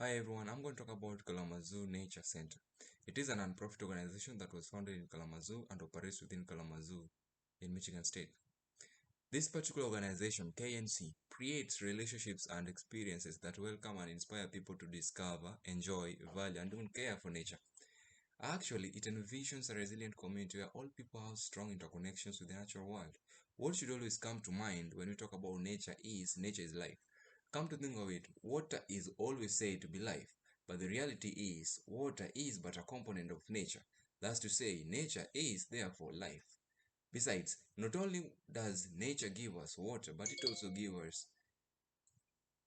Hi everyone, I'm going to talk about Kalamazoo Nature Center. It is a non-profit organization that was founded in Kalamazoo and operates within Kalamazoo in Michigan State. This particular organization, KNC, creates relationships and experiences that welcome and inspire people to discover, enjoy, value, and even care for nature. Actually, it envisions a resilient community where all people have strong interconnections with the natural world. What should always come to mind when we talk about nature is life. Come to think of it, water is always said to be life, but the reality is water is but a component of nature. That's to say, nature is therefore life. Besides, not only does nature give us water, but it also gives us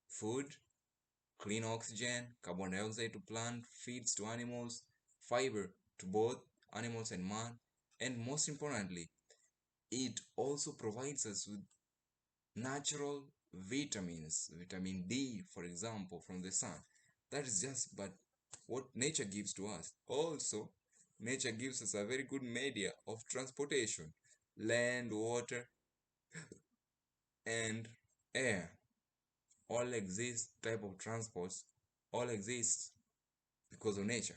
food, clean oxygen, carbon dioxide to plant, feeds to animals, fiber to both animals and man, and most importantly, it also provides us with natural vitamins, vitamin D, for example, from the sun. That is just but what nature gives to us. Also, nature gives us a very good media of transportation, land, water, and air. All exist type of transports, all exist because of nature.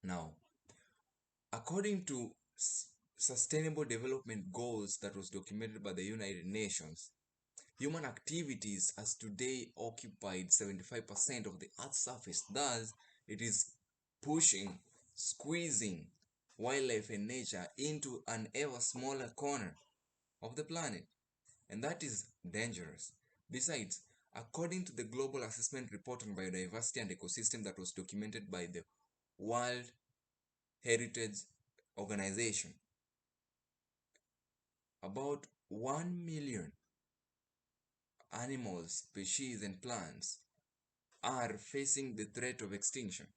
Now, according to Sustainable Development Goals that was documented by the United Nations, human activities as today occupied 75% of the Earth's surface. Thus, it is pushing, squeezing wildlife and nature into an ever smaller corner of the planet. And that is dangerous. Besides, according to the Global Assessment Report on Biodiversity and Ecosystem that was documented by the World Heritage Organization, about 1 million animals, species, and plants are facing the threat of extinction.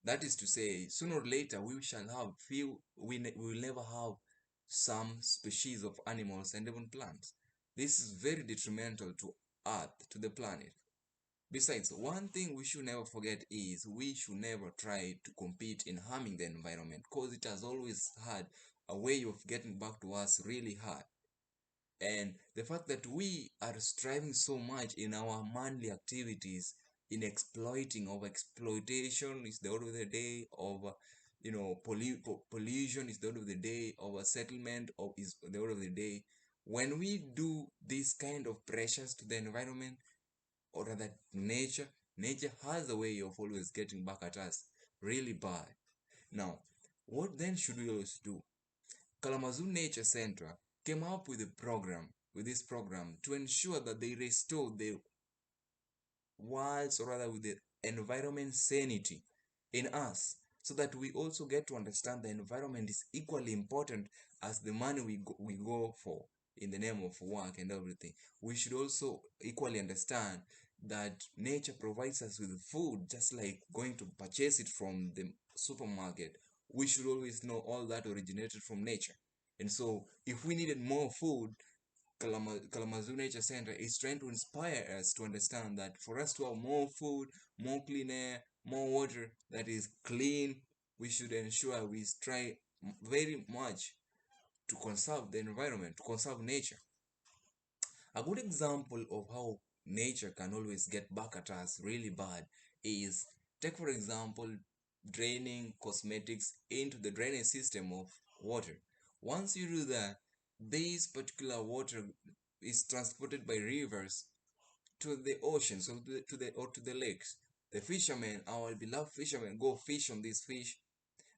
That is to say, sooner or later we shall have we will never have some species of animals and even plants. This is very detrimental to Earth, to the planet. Besides, one thing we should never forget is we should never try to compete in harming the environment, because it has always had a way of getting back to us really hard. And the fact that we are striving so much in our manly activities in exploiting, over exploitation is the order of the day, of pollution is the order of the day, of settlement of is the order of the day. When we do this kind of pressures to the environment, or rather nature has a way of always getting back at us really bad. Now, what then should we always do? Kalamazoo Nature Center came up with this program to ensure that they restore the world's, or rather with the environment sanity in us, so that we also get to understand the environment is equally important as the money we go for in the name of work and everything. We should also equally understand that nature provides us with food, just like going to purchase it from the supermarket. We should always know all that originated from nature. And so, if we needed more food, Kalamazoo Nature Center is trying to inspire us to understand that for us to have more food, more clean air, more water that is clean, we should ensure we try very much to conserve the environment, to conserve nature. A good example of how nature can always get back at us really bad is, take for example, draining cosmetics into the drainage system of water. Once you do that, this particular water is transported by rivers to the ocean, so to the lakes. The fishermen, our beloved fishermen, go fish on these fish,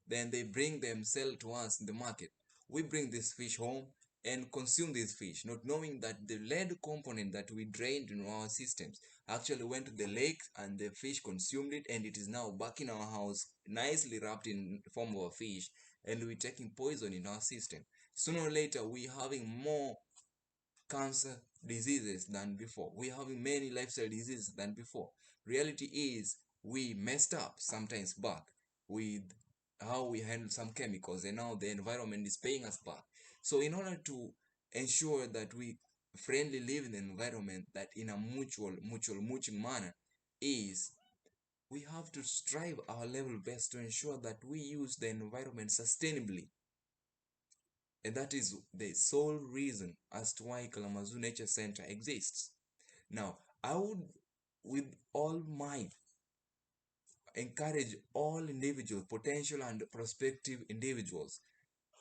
then they bring them, sell to us in the market. We bring this fish home and consume this fish, not knowing that the lead component that we drained in our systems actually went to the lake and the fish consumed it, and it is now back in our house, nicely wrapped in the form of a fish, and we're taking poison in our system. Sooner or later, we're having more cancer diseases than before. We're having many lifestyle diseases than before. Reality is we messed up sometimes back with how we handle some chemicals, and now the environment is paying us back. So in order to ensure that we friendly live in an environment that in a mutual manner, is we have to strive our level best to ensure that we use the environment sustainably. And that is the sole reason as to why Kalamazoo Nature Center exists. Now, I would with all might, encourage all individual, potential and prospective individuals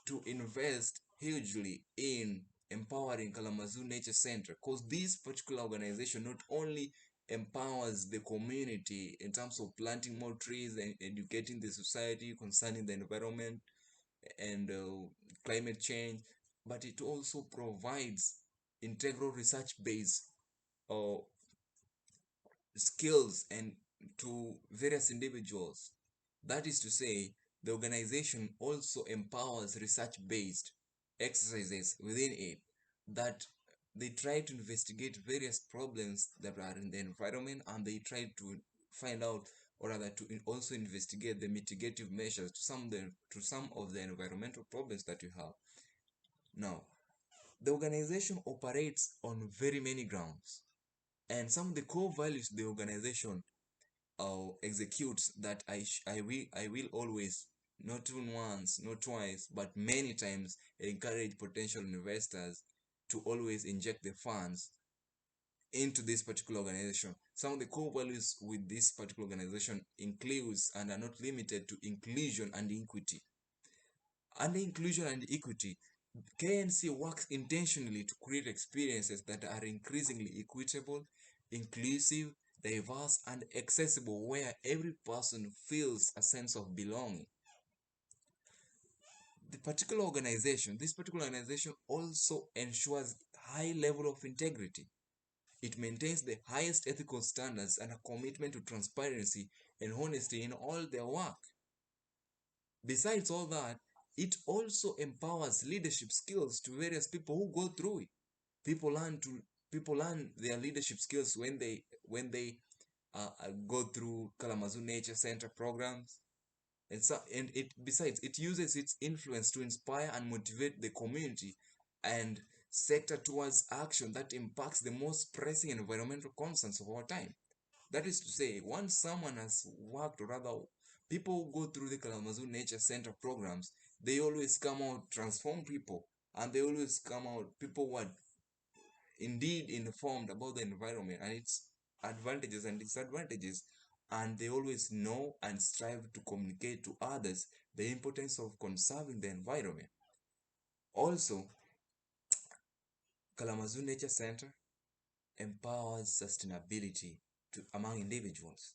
to invest hugely in empowering Kalamazoo Nature Center, because this particular organization not only empowers the community in terms of planting more trees and educating the society concerning the environment and climate change, but it also provides integral research based uh, skills and to various individuals. That is to say, the organization also empowers research-based exercises within it that they try to investigate various problems that are in the environment, and they try to find out, or rather to also investigate the mitigative measures to some of the environmental problems that you have. Now, the organization operates on very many grounds, and some of the core values the organization executes that I will always, not even once, not twice, but many times, encourage potential investors to always inject the funds into this particular organization. Some of the core values with this particular organization includes and are not limited to inclusion and equity. Under inclusion and equity, KNC works intentionally to create experiences that are increasingly equitable, inclusive, diverse, and accessible, where every person feels a sense of belonging. This particular organization also ensures high level of integrity. It maintains the highest ethical standards and a commitment to transparency and honesty in all their work. Besides all that, it also empowers leadership skills to various people who go through it. People learn to people learn their leadership skills when they go through Kalamazoo Nature Center programs. And it besides it uses its influence to inspire and motivate the community and sector towards action that impacts the most pressing environmental concerns of our time. That is to say, once someone has worked, or rather, people who go through the Kalamazoo Nature Center programs, they always come out transformed people, and they always come out people who are indeed informed about the environment and its advantages and disadvantages, and they always know and strive to communicate to others the importance of conserving the environment. Also, Kalamazoo Nature Center empowers sustainability among individuals.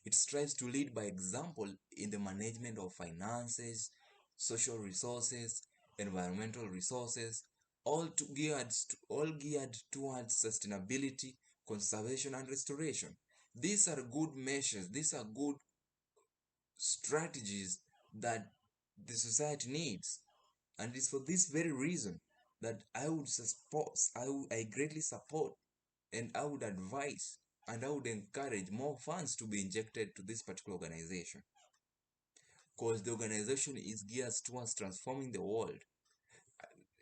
It strives to lead by example in the management of finances, social resources, environmental resources, all geared towards sustainability, conservation, and restoration. These are good measures, these are good strategies that the society needs. And it's for this very reason that I greatly support, and I would advise, and I would encourage more funds to be injected to this particular organization, because the organization is geared towards transforming the world.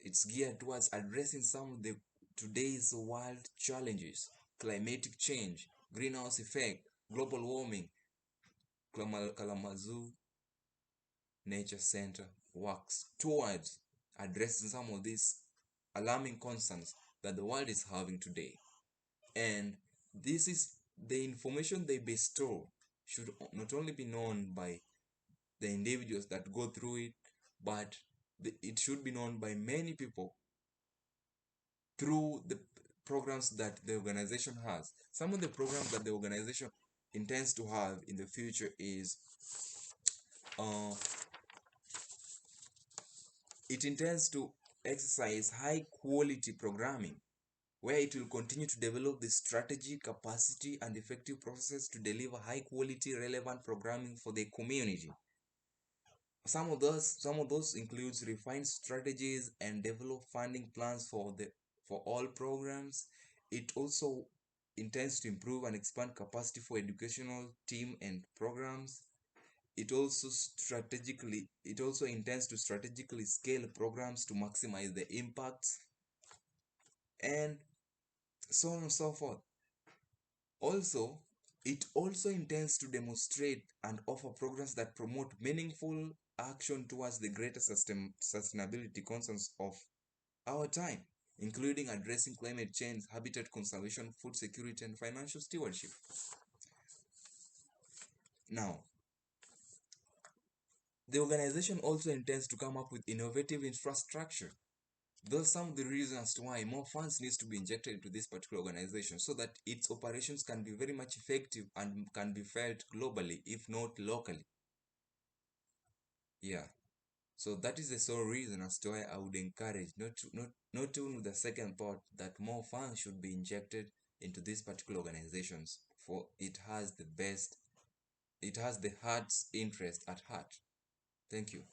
It's geared towards addressing some of the today's world challenges: climatic change, greenhouse effect, global warming. Kalamazoo Nature Center works towards addressing some of these alarming concerns that the world is having today. And this is the information they bestow should not only be known by the individuals that go through it, but it should be known by many people through the programs that the organization has. Some of the programs that the organization intends to have in the future is uh, it intends to exercise high quality programming, where it will continue to develop the strategy, capacity, and effective processes to deliver high quality, relevant programming for the community. Some of those includes refined strategies and develop funding plans for all programs. It also intends to improve and expand capacity for educational team and programs. It also intends to strategically scale programs to maximize the impacts, and so on and so forth. Also, it also intends to demonstrate and offer programs that promote meaningful action towards the greater sustainability concerns of our time. including addressing climate change, habitat conservation, food security, and financial stewardship. Now, the organization also intends to come up with innovative infrastructure. Those are some of the reasons as to why more funds needs to be injected into this particular organization so that its operations can be very much effective and can be felt globally, if not locally. Yeah. So that is the sole reason as to why I would encourage not even with the second thought that more funds should be injected into these particular organizations, for it has the best, it has the heart's interest at heart. Thank you.